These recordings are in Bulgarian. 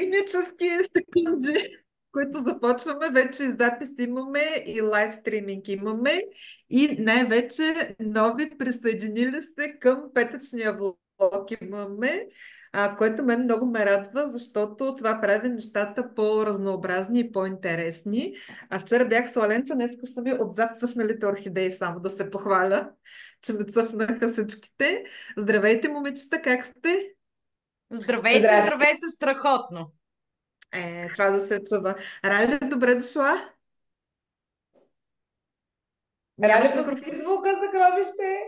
технически секунди, които започваме. Вече и запис имаме, и лайв стриминг имаме, и най-вече нови присъединили се към петъчния влог имаме, което мен много ме радва, защото това прави нещата по-разнообразни и по-интересни. А вчера бях с Лаленца, днеска са ми отзад цъфналите орхидеи, само да се похваля, че ме цъфнаха всичките. Здравейте, момичета, как сте? Здравейте, Здрасти. здравейте, страхотно. Това да се чува. Райли, добре дошла. Рали, Нямаш пусти микрофон? звука за гробище.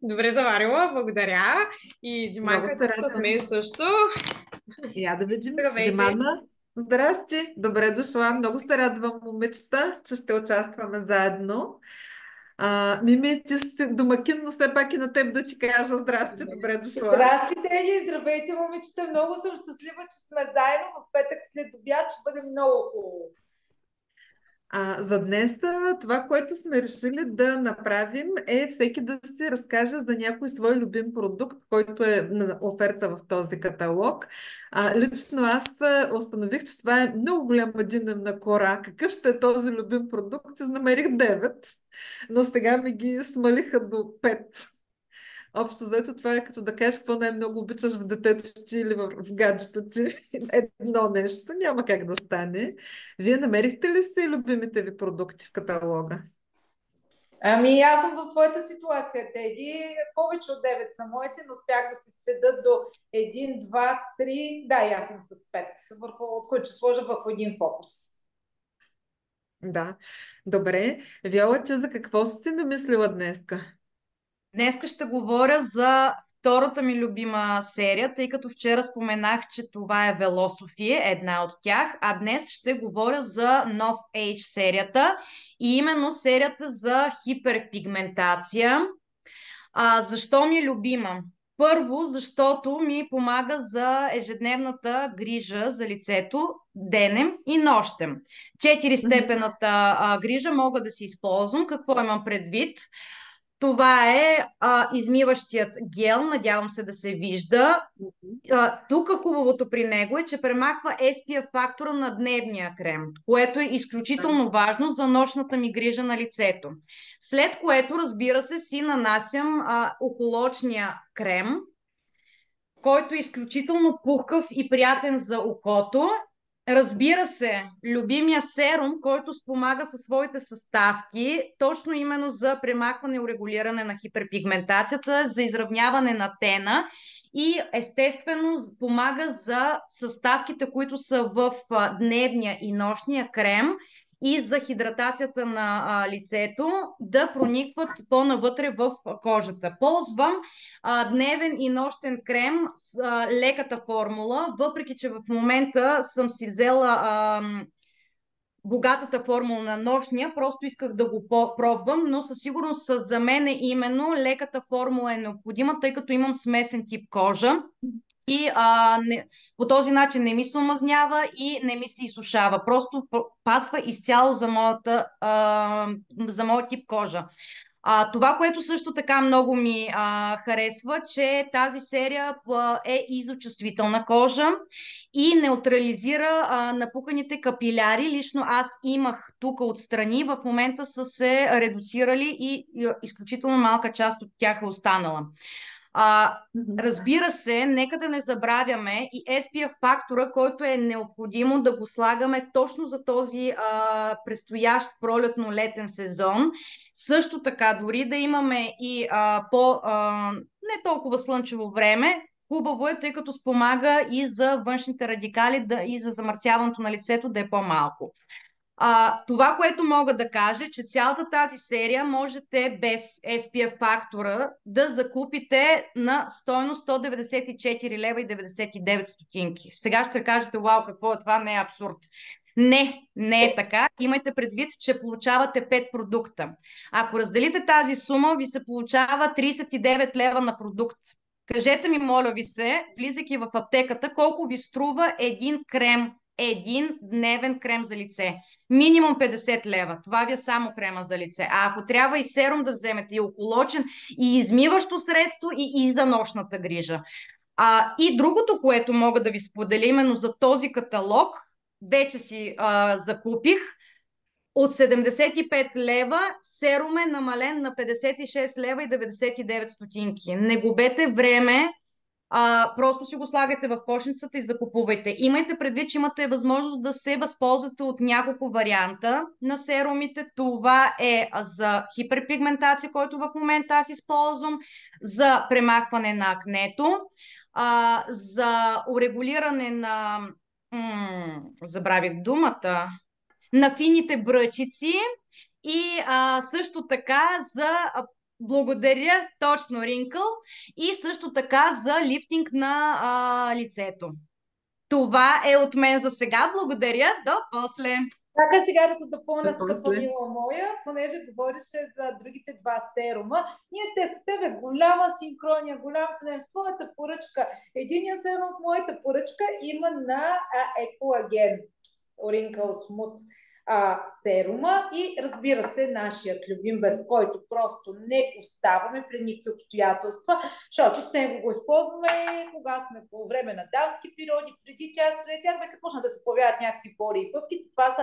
Добре заварила, благодаря. И Много Диманка е се тук с радвам. мен също. Я да видим. Здравейте. Димана, здрасти. Добре дошла. Много се радвам, момичета, че ще участваме заедно. Мими, ти си домакин, но все пак и на теб да ти кажа здрасти. Добре дошла. Здрасти, Теди, здравейте, момичета. Много съм щастлива, че сме заедно в петък след обяд. Ще бъде много хубаво. За днес това, което сме решили да направим е всеки да си разкаже за някой свой любим продукт, който е на оферта в този каталог. Лично аз установих, че това е много голяма динамна кора. Какъв ще е този любим продукт? Намерих 9, но сега ми ги смалиха до 5. Общо взето това е като да кажеш какво най-много обичаш в детето ти или в гаджето ти. Едно нещо. Няма как да стане. Вие намерихте ли си любимите ви продукти в каталога? Ами, аз съм в твоята ситуация, Теди. Повече от 9 са моите, но успях да се сведа до един, 2, 3. Да, и аз съм с 5, върху, от които ще сложа върху един фокус. Да. Добре. Виола, ти за какво си намислила днеска? Днеска ще говоря за втората ми любима серия, тъй като вчера споменах, че това е Велософие, една от тях, а днес ще говоря за нов Age серията и именно серията за хиперпигментация. Защо ми е любима? Първо, защото ми помага за ежедневната грижа за лицето денем и нощем. Четири Мгм. степената грижа мога да си използвам. Какво имам предвид? Това е измиващият гел, надявам се да се вижда. Тук хубавото при него е, че премахва SPF фактора на дневния крем, което е Да. изключително важно за нощната ми грижа на лицето. След което, разбира се, си нанасям околочния крем, който е изключително пухкав и приятен за окото. Разбира се, любимия серум, който спомага със своите съставки, точно именно за премахване и урегулиране на хиперпигментацията, за изравняване на тена и естествено помага за съставките, които са в дневния и нощния крем и за хидратацията на лицето да проникват по-навътре в кожата. Ползвам дневен и нощен крем с леката формула, въпреки че в момента съм си взела богатата формула на нощния, просто исках да го пробвам, но със сигурност за мен е именно леката формула е необходима, тъй като имам смесен тип кожа и по този начин не ми се омазнява и не ми се изсушава. Просто пасва изцяло за моят тип кожа. Това, което също така много ми харесва, че тази серия е изочувствителна кожа и неутрализира напуканите капиляри. Лично аз имах тук отстрани, в момента са се редуцирали и изключително малка част от тях е останала. А, Мгм. разбира се, нека да не забравяме и SPF фактора, който е необходимо да го слагаме точно за този предстоящ пролетно-летен сезон. Също така, дори да имаме и не толкова слънчево време, хубаво е, тъй като спомага и за външните радикали и за замърсяването на лицето да е по-малко. Това, което мога да кажа, че цялата тази серия можете без SPF фактора да закупите на стойност 194 лева и 99 стотинки. Сега ще кажете, вау, какво е това? Не е абсурд. Не, не е така. Имайте предвид, че получавате 5 продукта. Ако разделите тази сума, ви се получава 39 лева на продукт. Кажете ми, моля ви се, влизайки в аптеката, колко ви струва един крем, един дневен крем за лице. Минимум 50 лева. Това ви е само крема за лице. А ако трябва и серум да вземете, и околочен, и измиващо средство, и за нощната грижа. И другото, което мога да ви споделя именно за този каталог, вече си закупих. От 75 лева серум е намален на 56 лева и 99 стотинки. Не губете време, просто си го слагайте в кошницата и закупувайте. Имайте предвид, че имате възможност да се възползвате от няколко варианта на серумите. Това е за хиперпигментация, който в момента аз използвам, за премахване на акнето, за урегулиране на... забравих думата. На фините бръчици и също така за благодаря, точно Wrinkle, и също така за лифтинг на лицето. Това е от мен за сега. Благодаря. До после. Така сега да те допълня, До скъпа после. мила моя, понеже говореше за другите два серума. Ние те с тебе голяма синхрония, голям тенем. В твоята поръчка, единия серум в моята поръчка има на Екоаген, Wrinkle Smooth серума и разбира се нашият любим, без който просто не оставаме при никакви обстоятелства, защото от него го използваме кога сме по време на дамски периоди, преди тях, след тях, като почнат да се появяват някакви пори и пъпки. Това са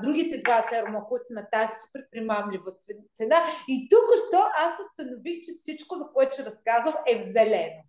другите два серума, които са на тази супер примамлива цена. И тук що аз установих, че всичко, за което ще разказвам, е в зелено.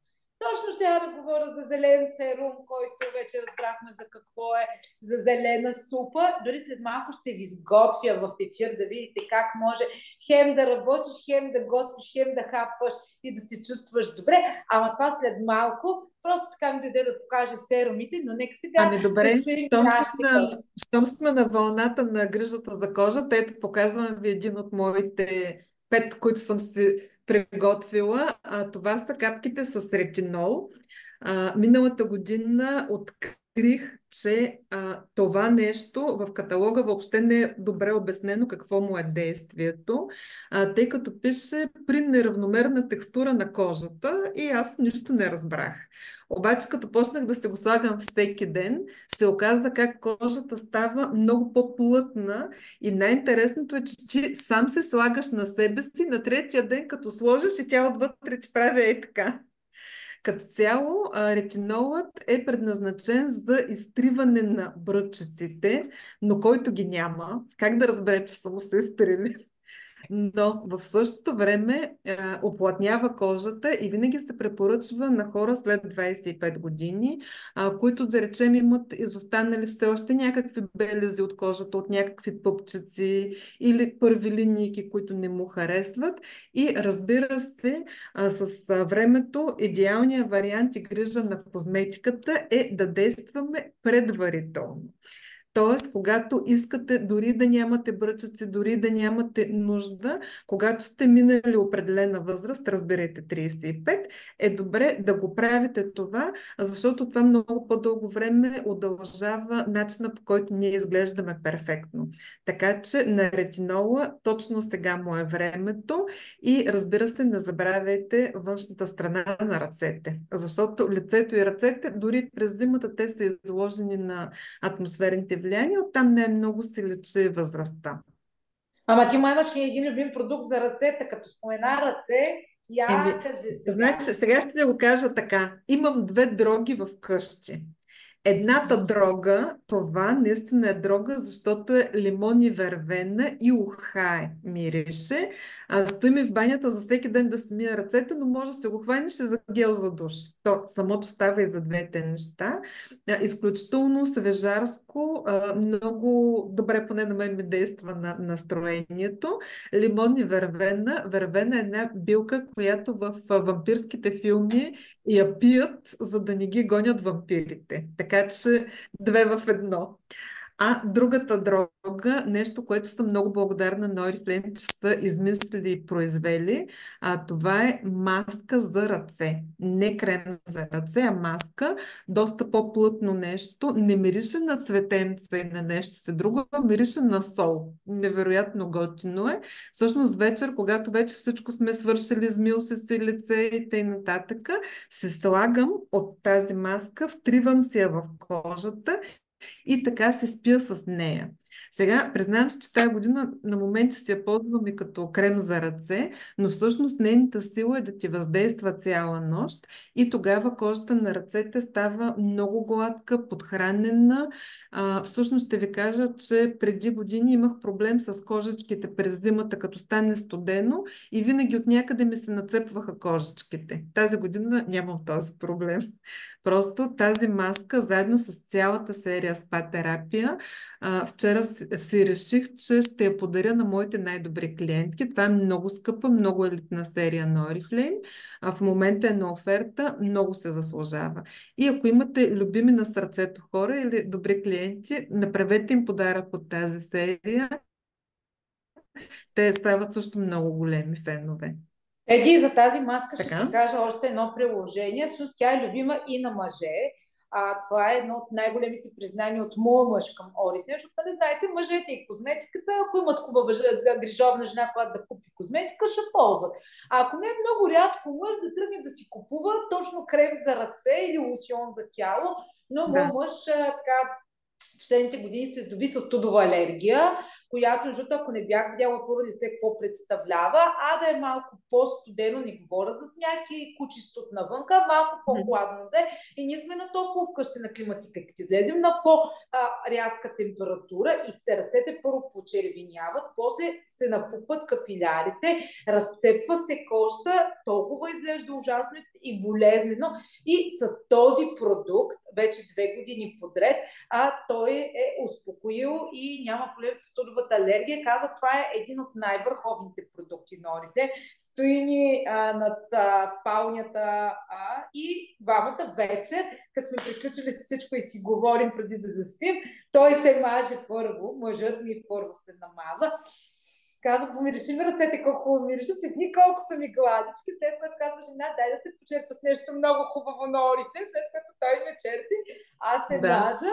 Точно ще я да говоря за зелен серум, който вече разбрахме за какво е, за зелена супа. Дори след малко ще ви изготвя в ефир да видите как може хем да работиш, хем да готвиш, хем да хапваш и да се чувстваш добре. Ама това след малко. Просто така ми дойде да покажа серумите, но нека сега Ами добре, да чуем нашите гости. щом сме на вълната на грижата за кожата, ето показвам ви един от моите 5, които съм си приготвила. Това са капките с ретинол. Миналата година открих, че това нещо в каталога въобще не е добре обяснено какво му е действието, тъй като пише при неравномерна текстура на кожата и аз нищо не разбрах. Обаче като почнах да се го слагам всеки ден, се оказа как кожата става много по-плътна и най-интересното е, че ти сам се слагаш на себе си на третия ден, като сложиш и тя отвътре ти прави ей така. Като цяло, ретинолът е предназначен за изтриване на бръчиците, но който ги няма, как да разбере, че са му се изтрили? Но в същото време оплътнява кожата и винаги се препоръчва на хора след 25 години, които да речем имат изостанали все още някакви белези от кожата, от някакви пъпчици или първи линийки, които не му харесват. И разбира се, с времето идеалният вариант и грижа на козметиката е да действаме предварително. Тоест, когато искате дори да нямате бръчици, дори да нямате нужда, когато сте минали определена възраст, разберете 35, е добре да го правите това, защото това много по-дълго време удължава начина, по който ние изглеждаме перфектно. Така че на ретинола точно сега му е времето и разбира се, не забравяйте външната страна на ръцете, защото лицето и ръцете, дори през зимата те са изложени на атмосферните влияние, оттам не е много се лечи възрастта. Ама ти имаш ли един любим продукт за ръцете, като спомена ръце, кажи сега. Значи, сега ще ви го кажа така. Имам 2 дроги в къщи. Едната дрога, това наистина е дрога, защото е лимон и вервена и ухае мирише. Стои ми в банята за всеки ден да си мия ръцете, но може да се го хванеш и за гел за душ. То самото става и за двете неща. Изключително свежарско, много добре поне на мен ми действа на настроението. Лимон и вервена. Вервена е една билка, която в вампирските филми я пият, за да не ги гонят вампирите. Така че 2 в 1. Другата дрога, нещо, което съм много благодарна на Oriflame, че са измислили и произвели, това е маска за ръце. Не крем за ръце, а маска. Доста по-плътно нещо. Не мирише на цветенца и на нещо си друго, мирише на сол. Невероятно готино е. Всъщност вечер, когато вече всичко сме свършили, измил си лице и т.н., се слагам от тази маска, втривам си я в кожата и така се спя с нея. Сега, признавам се, че тази година на моменти се я ползвам и като крем за ръце, но всъщност нейната сила е да ти въздейства цяла нощ и тогава кожата на ръцете става много гладка, подхранена. Всъщност ще ви кажа, че преди години имах проблем с кожичките през зимата, като стане студено и винаги от някъде ми се нацепваха кожичките. Тази година нямам този проблем. Просто тази маска, заедно с цялата серия спа терапия, вчера си реших, че ще я подаря на моите най-добри клиентки. Това е много скъпа, много елитна серия на Oriflame. В момента е на оферта, много се заслужава. И ако имате любими на сърцето хора или добри клиенти, направете им подарък от тази серия. Те стават също много големи фенове. Еди, за тази маска ще Така? ти кажа още едно приложение. Всъщност тя е любима и на мъже. Това е едно от най-големите признания от моя мъж към Oriflame, защото не знаете, мъжете и козметиката, ако имат хубава грижовна жена, която да купи козметика, ще ползват. А ако не е много рядко мъж да тръгне да си купува точно крем за ръце или лосьон за тяло, но моя Да. мъж така последните години се здоби с студова алергия, която, защото ако не бях видяла първо лице какво представлява, да е малко по-студено, не говоря с някакви кучи студ навънка, малко по-хладно да е. И ние сме на топло вкъщи на климатика, като излезем на по-рязка температура и ръцете първо почервеняват, после се напупват капилярите, разцепва се кожата, толкова изглежда ужасно и болезнено. И с този продукт, вече 2 години подред, той е успокоил и няма проблем с студовата алергия. Каза, това е един от най-върховните продукти на Oriflame. Стои ни над спалнята и двамата вечер, като сме приключили с всичко и си говорим преди да заспим, той се маже първо, мъжът ми първо се намаза. Казва, помириши ми ръцете, колко хубаво миришат, пипни колко са ми гладички, след което казва жена, дай да те почерпа с нещо много хубаво на Oriflame, след като той ме черпи, аз се мажа.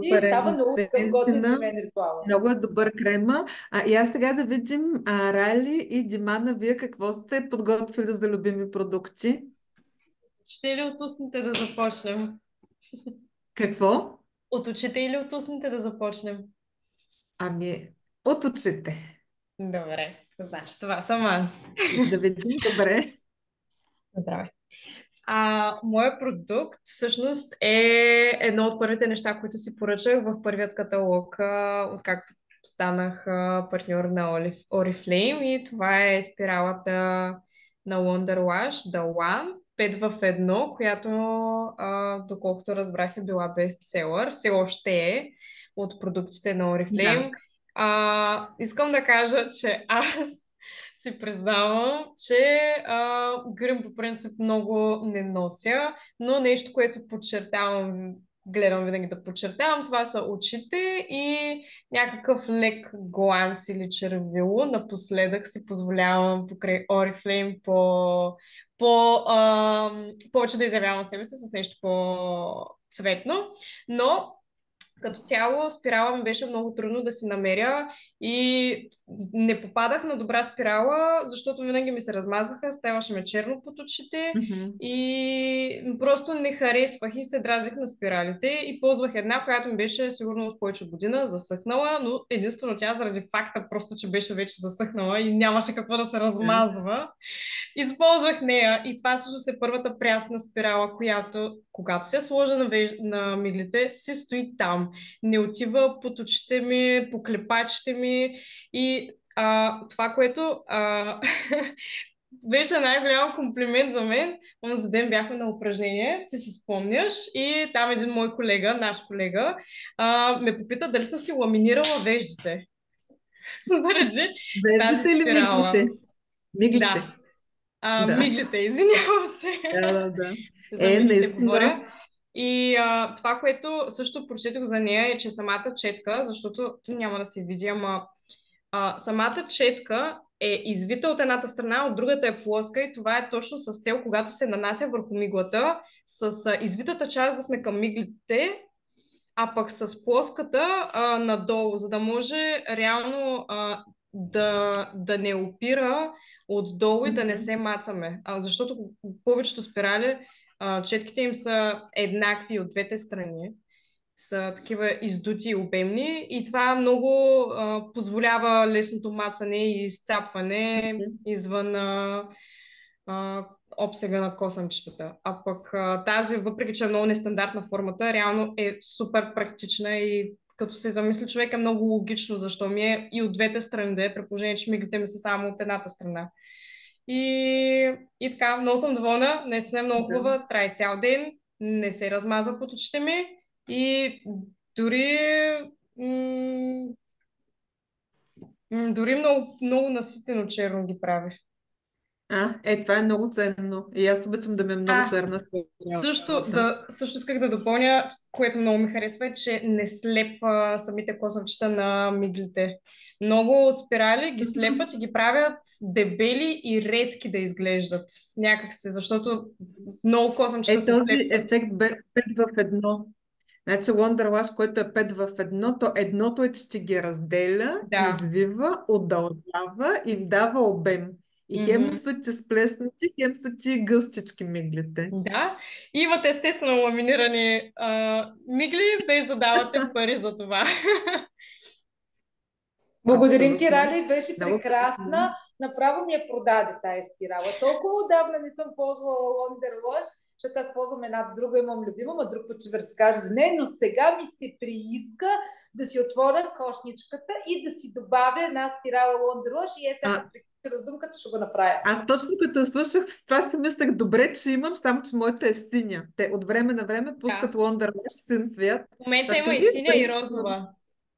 И става много скъп, готин за мен ритуал. Много е добър крема. И аз сега да видим Райли и Димана, вие какво сте подготвили за любими продукти? Ще ли от устните да започнем? Какво? От очите или от устните да започнем? От очите. Добре, значи това съм аз. Да видим, добре. Здраве. Моят продукт всъщност е едно от първите неща, които си поръчах в първият каталог, откакто станах партньор на Oriflame, и това е спиралата на Wonder Lash, The One, 5 в 1, която доколкото разбрах е била бестселър, все още е от продуктите на Oriflame. Искам да кажа, че аз си признавам, че грим по принцип много не нося, но нещо, което подчертавам, гледам винаги да подчертавам, това са очите и някакъв лек гланц или червило. Напоследък си позволявам покрай Oriflame повече да изявявам себе си с нещо по-цветно, но като цяло спирала ми беше много трудно да си намеря и не попадах на добра спирала, защото винаги ми се размазваха, ставаше ме черно под очите и просто не харесвах и се дразих на спиралите и ползвах една, която ми беше сигурно от повече година засъхнала, но единствено тя заради факта просто, че беше вече засъхнала и нямаше какво да се размазва. Използвах нея и това също е първата прясна спирала, която, когато се сложа на миглите, си стои там. Не отива под очите ми, по клепачите ми и това, което беше най-голям комплимент за мен. Онзи ден бяхме на упражнение, ти си спомняш, и там един мой колега, наш колега, ме попита дали съм си ламинирала веждите. Заради веждите или миглите? Миглите. Да. Миглите, извинявам се. Да. За миглите наистина. Говоря. И това, което също прочетох за нея, е, че самата четка, защото няма да се види, ама самата четка е извита от едната страна, от другата е плоска и това е точно с цел, когато се нанася върху миглата, с извитата част да сме към миглите, а пък с плоската надолу, за да може реално да не опира отдолу и да не се мацаме. Защото повечето спирали, четките им са еднакви от двете страни. са такива издути и обемни и това много позволява лесното мацане и изцапване извън обсега на косъмчетата. А пък тази, въпреки че е много нестандартна формата, реално е супер практична и като се замисли човек е много логично, защо ми е и от двете страни да е, при положение, че миглите ми са само от едната страна. И така, много съм доволна, наистина е много хубава, трае цял ден, не се размаза под очите ми и дори дори много, много наситено черно ги прави. Това е много ценно. И аз обичам да ми е много черна спиралата. Също исках да допълня, което много ми харесва, е, че не слепва самите косъмчета на миглите. Много спирали ги слепват и ги правят дебели и редки да изглеждат. Някакси, защото много косъмчета се Този слепват. ефект 5 в едно. Значи Wonderlash, който е 5 в едно, то едното е, че ти ги разделя, Да. извива, удължава и дава обем. И хем са ти сплеснати, хем са ти гъстички миглите. Да, имате естествено ламинирани мигли, без да давате пари за това. Благодарим ти, Абсолютно. Рали, беше Много прекрасна. Направо ми я продаде тая спирала. Толкова отдавна не съм ползвала Wonderwash, защото аз ползвам една друга, имам любима, а друг път ще ви разкажа за нея, но сега ми се прииска да си отворя кошничката и да си добавя една спирала Wonderwash и сега като раздумката ще го направя. Аз точно като слушах с това си мислех, добре, че имам, само че моята е синя. Те от време на време пускат Wonderlash син цвят. В момента има и синя и розова.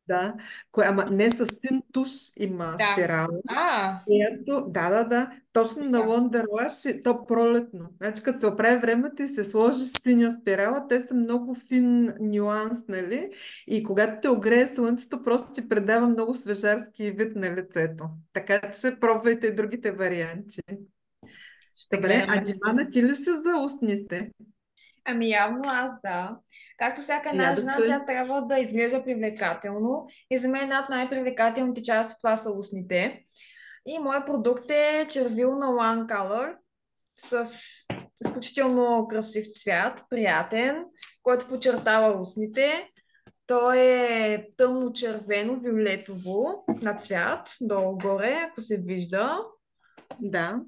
Да, ама не с син туш има спирала. Ето, да, точно на Wonderlash, то пролетно. Значи като се оправи времето и се сложи синя спирала, те са много фин нюанс, нали? И когато те огрее слънцето, просто ти предава много свежарски вид на лицето. Така че пробвайте и другите варианти. Добре, а Димана, ти ли си за устните? Ами явно аз да. Както всяка една жена, тя трябва да изглежда привлекателно. И за мен една от най-привлекателните части това са устните. И моят продукт е червил на One Color с изключително красив цвят, приятен, който подчертава устните. Той е тъмно червено, виолетово на цвят, долу-горе, ако се вижда. Да.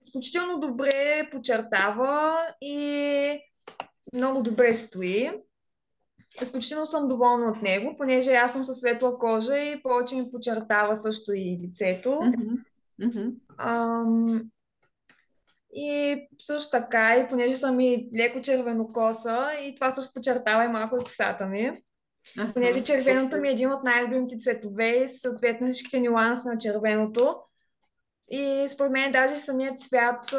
Изключително добре подчертава и много добре стои. Изключително съм доволна от него, понеже аз съм със светла кожа и повече ми подчертава също и лицето. И също така, и понеже съм и леко червенокоса, и това също подчертава и малко и косата ми. Понеже червеното ми е един от най-любимите цветове и съответно всичките нюанси на червеното. И според мен даже самият цвят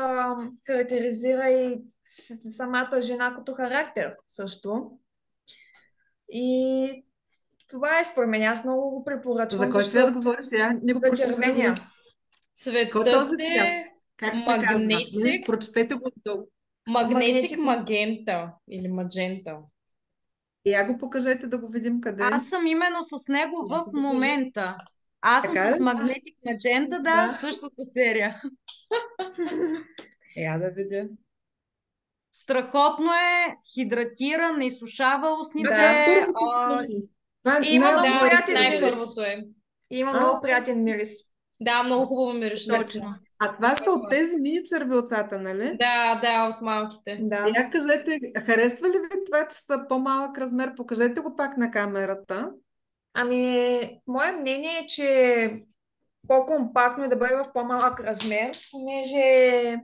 характеризира и самата жена като характер също. И това е според мен. Аз много го препоръчвам. За кой цвят говориш? За червения. Цветът е магнетик. Прочетете го долу. Магнетик магента или маджента. Я го покажете да го видим къде. Аз съм именно с него в момента. Аз съм с Magnetic Magenta, същата серия. Я да видя. Страхотно е, хидратира, не изсушава устните. Има много приятен мирис. Има много приятен мирис. Да, много хубаво мириш. А това са от тези мини червилцата, нали? Да, от малките. Да. Я кажете, харесва ли ви това, че са по-малък размер? Покажете го пак на камерата. Ами, мое мнение е, че по-компактно е да бъде в по-малък размер, понеже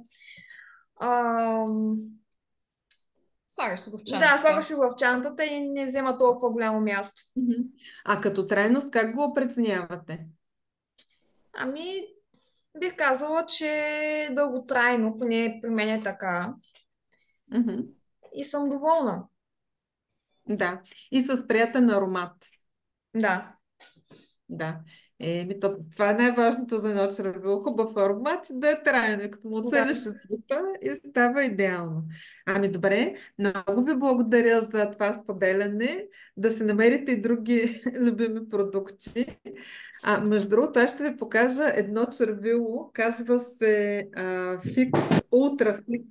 слагаш се го в чантата. Да, слагаш се го в чантата и не взема толкова голямо място. А като трайност, как го преценявате? Ами, бих казала, че е дълготрайно, поне при мен е така. И съм доволна. Да, и с приятен аромат. Да. Да. Това е най-важното за едно червило. Хубав аромат, да е трайно, като му оцелиш цвета и става идеално. Ами добре, много ви благодаря за това споделяне, да се намерите и други любими продукти. Между другото, аз ще ви покажа едно червило, казва се Fix, Ultra Fix.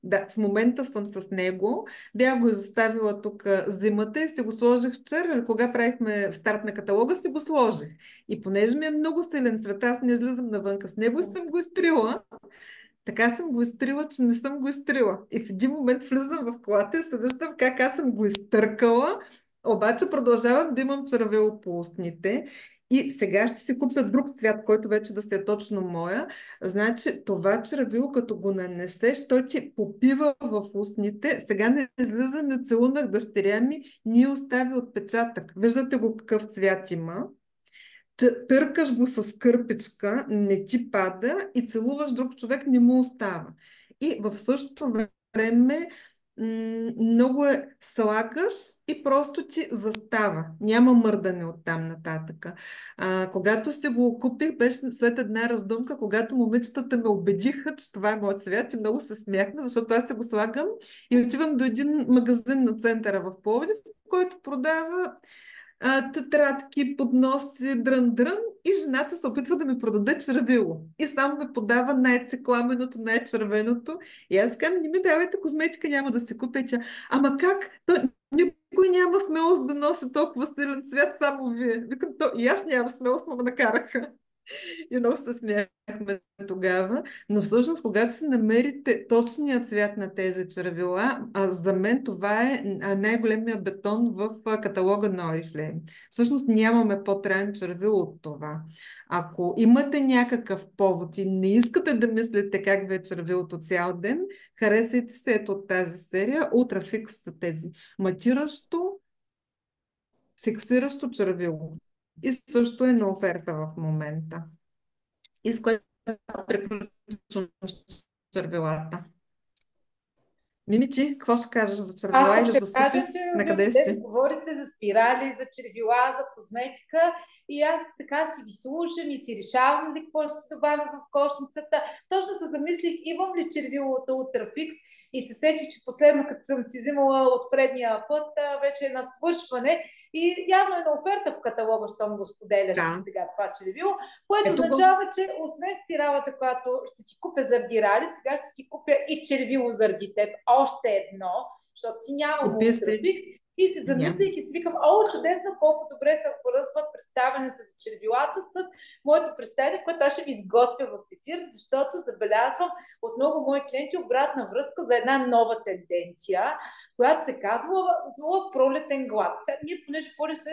Да, в момента съм с него. Бях го изоставила тук зимата и си го сложих вчера. Кога правихме старт на каталога, си го сложих. И понеже ми е много силен цвет, аз не излизам навънка с него и съм го изтрила. Така съм го изтрила, че не съм го изтрила. И в един момент влизам в колата и се виждам как аз съм го изтъркала, обаче продължавам да имам червило по устните. И сега ще си купя друг цвят, който вече да се е точно моя. Значи това червило, като го нанесеш, той ти попива в устните. Сега не излиза, не целунах дъщеря ми, ни остави отпечатък. Виждате го какъв цвят има. Търкаш го с кърпичка, не ти пада и целуваш друг човек, не му остава. И в същото време много слагаш и просто ти застава. Няма мърдане от там нататък. Когато си го купих, беше след една раздумка, когато момичетата ме убедиха, че това е моят цвят и много се смяхме, защото аз се го слагам и отивам до един магазин на центъра в Пловдив, който продава тетрадки, подноси, дрън-дрън и жената се опитва да ми продаде червило. И само ме подава най-цикламеното, най-червеното. И аз казвам, не ми давайте козметика, няма да си купя. Тя, ама как? Никой няма смелост да носи толкова силен цвят, само вие. Викам, и аз нямам смелост, но ме накараха. И много се смяхме тогава. Но всъщност, когато си намерите точния цвят на тези червила, за мен това е най-големия бетон в каталога на Oriflame. Всъщност нямаме по-траен червил от това. Ако имате някакъв повод и не искате да мислите как ви е червилото цял ден, харесайте се ето от тази серия. Ultra Fix са тези матиращо, фиксиращо червило. И също е на оферта в момента. И с което приключвам с червилата. Мимичи, какво ще кажеш за червила или за Аз ще кажа, супи? че Накъде вие си? говорите за спирали, за червила, за козметика и аз така си ви слушам и си решавам ли какво ще се добавя в кошницата. Точно се замислих, имам ли червило от Ultrafix и се сетих, че последно, като съм си взимала от предния път, вече е на свършване и явно е на оферта в каталога, щом го споделяш Да. сега това червило, което Ето го. означава, че освен спиралата, която ще си купя заради Рали, сега ще си купя и червило заради теб. Още едно, защото си нямам Купи си. Ultrafix. И се замислих и си викам, чудесно, колко добре се връзват представянето за червилата с моето представяне, което аз ще ви изготвя в ефир, защото забелязвам от много мои клиенти обратна връзка за една нова тенденция, която се казва пролетен глад. Сега ние, понеже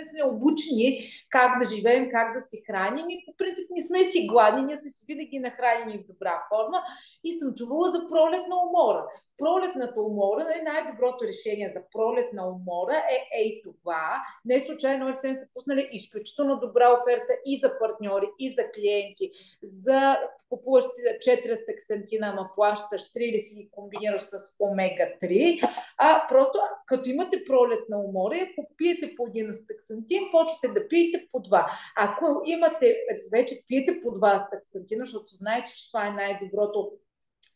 сме обучени как да живеем, как да се храним и по принцип не сме си гладни, ние сме си винаги нахранени в добра форма и съм чувала за пролетна умора. Пролетната умора, най-доброто решение за пролетна умора е това. Не случайно Oriflame са пуснали изключително добра оферта и за партньори, и за клиенти, за купуваш 4 астаксантина, ама плащаш 3 или си ги комбинираш с омега-3. Просто като имате пролетна умора, ако пиете по един астаксантин, почвате да пиете по 2. Ако имате, вече пиете по 2 астаксантина, защото знаете, че това е най-доброто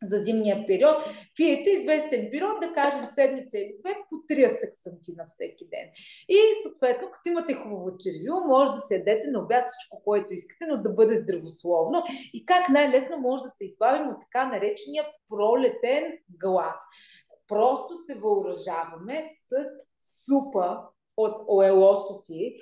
за зимния период, пиете известен период, да кажем седмица или две, по 3 астаксантина всеки ден. И съответно, като имате хубаво червило, може да се ядете на обяд всичко, което искате, но да бъде здравословно. И как най-лесно може да се избавим от така наречения пролетен глад. Просто се въоръжаваме с супа от оелософи,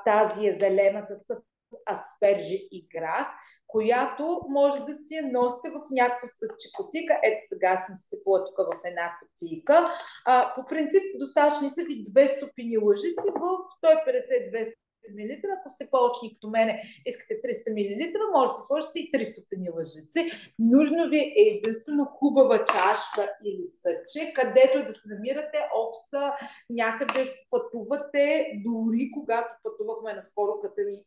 тази е зелената с аспержи и грах, която може да си я носите в някаква съдче кутийка. Ето сега съм се сипала тук в една кутийка. По принцип достатъчни са ви 2 супини лъжици в 150-200 мл. Ако сте по-очни като мене, искате 300 мл, може да си сложите и 3 супини лъжици. Нужно ви е единствено хубава чашка или съдче, където да се намирате офса, някъде пътувате, дори когато пътувахме наскоро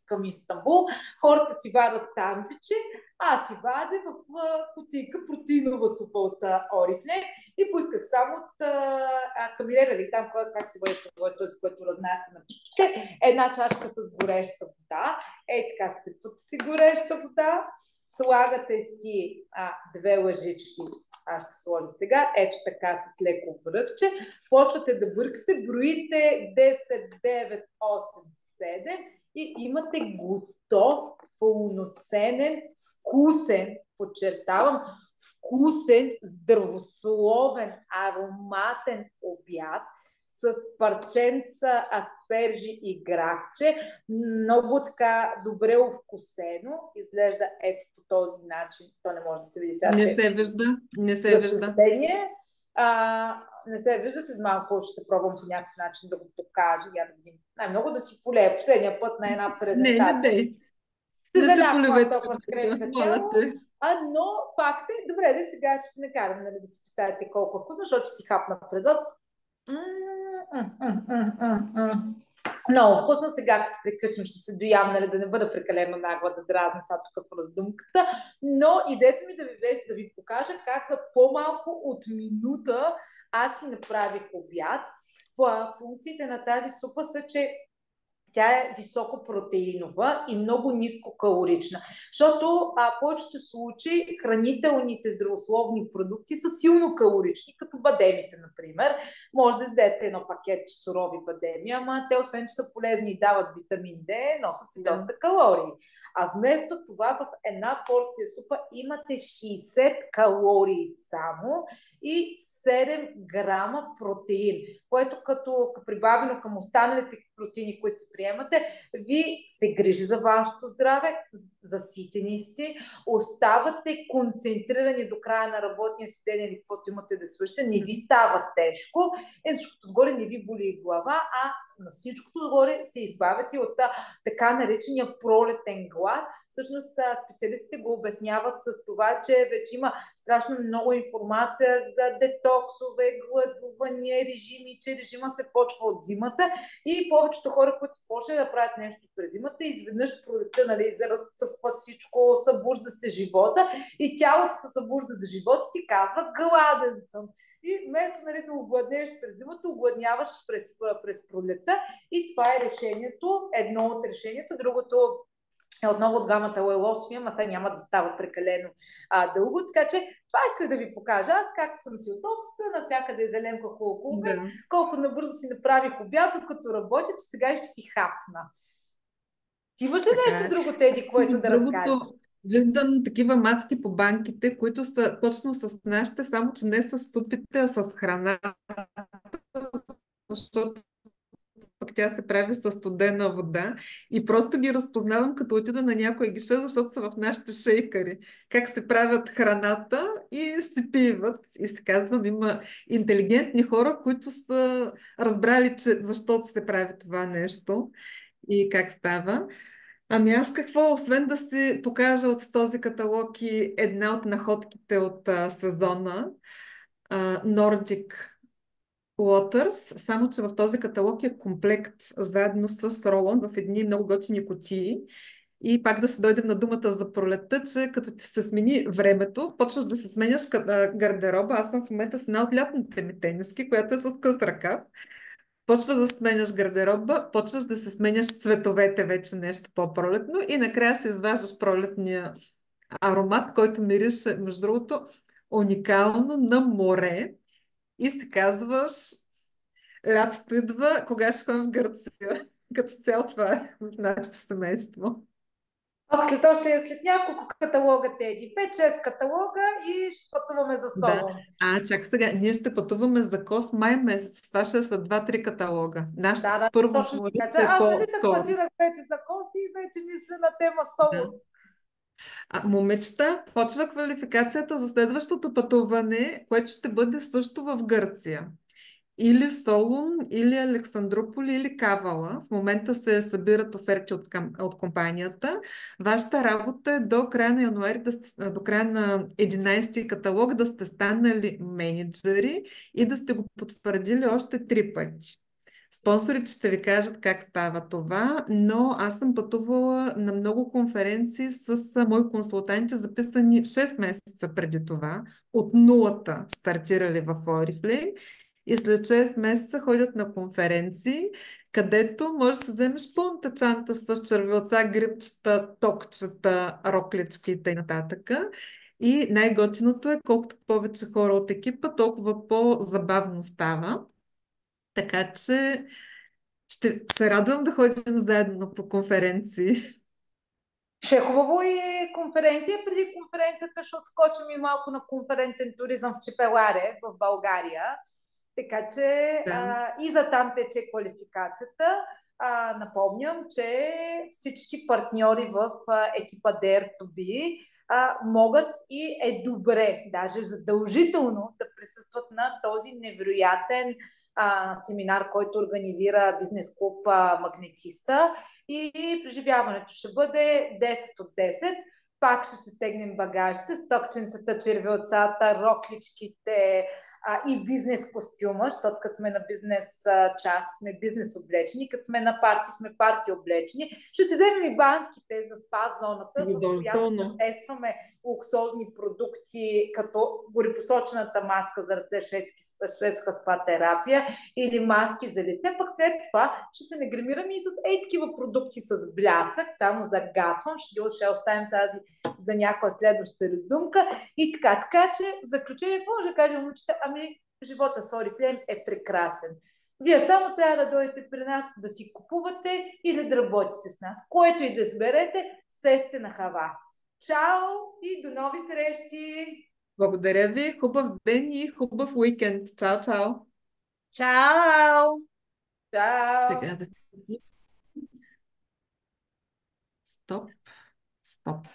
към Истанбул, хората си вадят сандвичи, аз си вадя в кутийка протеинова супа от Oriflame и поисках само от камилера или там, как се води този, който разнася напитките, една чашка с гореща вода. Така сипвате си гореща вода, слагате си 2 лъжички, аз ще сложа сега, ето така с леко връхче, почвате да бъркате, броите 10, 9, 8, 7 и имате готов, пълноценен, вкусен, подчертавам, вкусен, здравословен, ароматен обяд с парченца, аспержи и грахче, много така добре овкусено. Изглежда ето по този начин. То не може да се види сега, Не че се вижда, не се за вижда. съжаление. Не се вижда, след малко ще се пробвам по някакъв начин да го покажа. Я да видим. Най-много да си полея. Последния път на една презентация. Не дей. Се Не се залях поливайте толкова с крем тук, за моля тяло. те. Но факт е, добре, да сега ще не карам, нали, да си представите колко е вкусно, защото ще си хапна пред вас. Много вкусно. Сега, като приключим, ще се доям, нали, да не бъда прекалено нагла да дразна сега тук в раздумката. Но идеята ми да ви покажа как за по-малко от минута аз си направих обяд. Функциите на тази супа са, че тя е високопротеинова и много нискокалорична. Защото в повечето случаи хранителните здравословни продукти са силно калорични, като бадемите, например. Може да издадете едно пакет сурови бадеми, ама те, освен че са полезни и дават витамин D, носят и доста калории. А вместо това в една порция супа имате 60 калории само и 7 грама протеин, което като прибавено към останалите протеини, които си приемате, ви се грижи за вашето здраве, заситени сте, оставате концентрирани до края на работния си ден или каквото имате да свършите, не ви става тежко, защото отгоре не ви боли глава, а на всичкото отгоре се избавяте от така наречения пролетен глад. Всъщност специалистите го обясняват с това, че вече има страшно много информация за детоксове, гладувания, режими, че режима се почва от зимата и повечето хора, които се почнат да правят нещо през зимата, изведнъж пролетта, нали, разцъфва всичко, събужда се живота и тялото се събужда за живота и ти казва: гладен съм. И вместо, нали, да огладнеш през зимата, огладняваш през пролета и това е решението, едно от решенията. Другото е отново от гамата Лелосмия, ама сега няма да става прекалено дълго, така че това исках да ви покажа. Аз както съм си от офиса, навсякъде зеленка колко ме, колко набързо си направих обяд, докато работя, че сега ще си хапна. Ти имаш ли нещо друго, Теди, което да разкажеш? Виждам такива мацки по банките, които са точно с нашите, само че не с супите, а с храна, защото пък тя се прави с студена вода и просто ги разпознавам като отида на някоя гиша, защото са в нашите шейкъри. Как се правят храната и се пиват. И се казвам, има интелигентни хора, които са разбрали, че защото се прави това нещо и как става. Ами аз какво, освен да си покажа от този каталог и една от находките от сезона, Nordic Waters, само че в този каталог е комплект заедно с ролон в едни много готини кутии. И пак да се дойдем на думата за пролетта, че като ти се смени времето, почваш да се сменяш гардероба. Аз съм в момента с една от лятните ми тениски, която е с къс ръкав. Почваш да сменяш гардероба, почваш да се сменяш цветовете, вече нещо по-пролетно и накрая се изваждаш пролетния аромат, който мирише, между другото, уникално на море и се казваш: лятото идва, кога ще ходим в Гърция? Като цяло това е в нашето семейство. След няколко каталога, Теди, 5-6 каталога и ще пътуваме за Солон. Чак сега, ние ще пътуваме за Кос май месец. Това ще са 2-3 каталога. Нашето първо точно така. е Аз нали се по-скоро. класирах вече за Кос и вече мисля на тема Солон. Момичета, почва квалификацията за следващото пътуване, което ще бъде също в Гърция. Или Солун, или Александрополи, или Кавала. В момента се събират оферти от компанията. Вашата работа е до края на януари, до края на 11-ти каталог да сте станали менеджери и да сте го потвърдили още 3 пъти. Спонсорите ще ви кажат как става това, но аз съм пътувала на много конференции с мои консултанти, записани 6 месеца преди това, от нулата стартирали в Oriflame и след 6 месеца ходят на конференции, където можеш да се вземеш пълната чанта с червилца, грибчета, токчета, роклички и т.н. И най-готиното е, колкото повече хора от екипа, толкова по-забавно става. Така че ще се радвам да ходим заедно по конференции. Ще е хубаво и конференция. Преди конференцията ще отскочим и малко на конферентен туризъм в Чепеларе, в България. Така че Да. и за там тече квалификацията. Напомням, че всички партньори в екипа Dare to Be могат и е добре, даже задължително да присъстват на този невероятен семинар, който организира бизнес клуб Магнетиста. И преживяването ще бъде 10 от 10. Пак ще се стегнем багажите, стокченцата, червилцата, рокличките и бизнес костюма, защото като сме на бизнес час, сме бизнес облечени, като сме на парти, сме парти облечени. Ще си вземем и банските за спа зоната, в която да тестваме луксозни продукти, като горепосочената маска за ръце, шведска спа терапия или маски за лице. Пък след това ще се нагримираме и с такива продукти с блясък, само загатвам, ще оставим тази за някоя следваща раздумка и така, че в заключение може да кажем, момичета, живота с Oriflame е прекрасен. Вие само трябва да дойдете при нас да си купувате или да работите с нас. Което и да сберете, сесте на хава. Чао и до нови срещи! Благодаря ви, хубав ден и хубав уикенд. Чао, чао! Чао! Чао! Сега да... Стоп, стоп.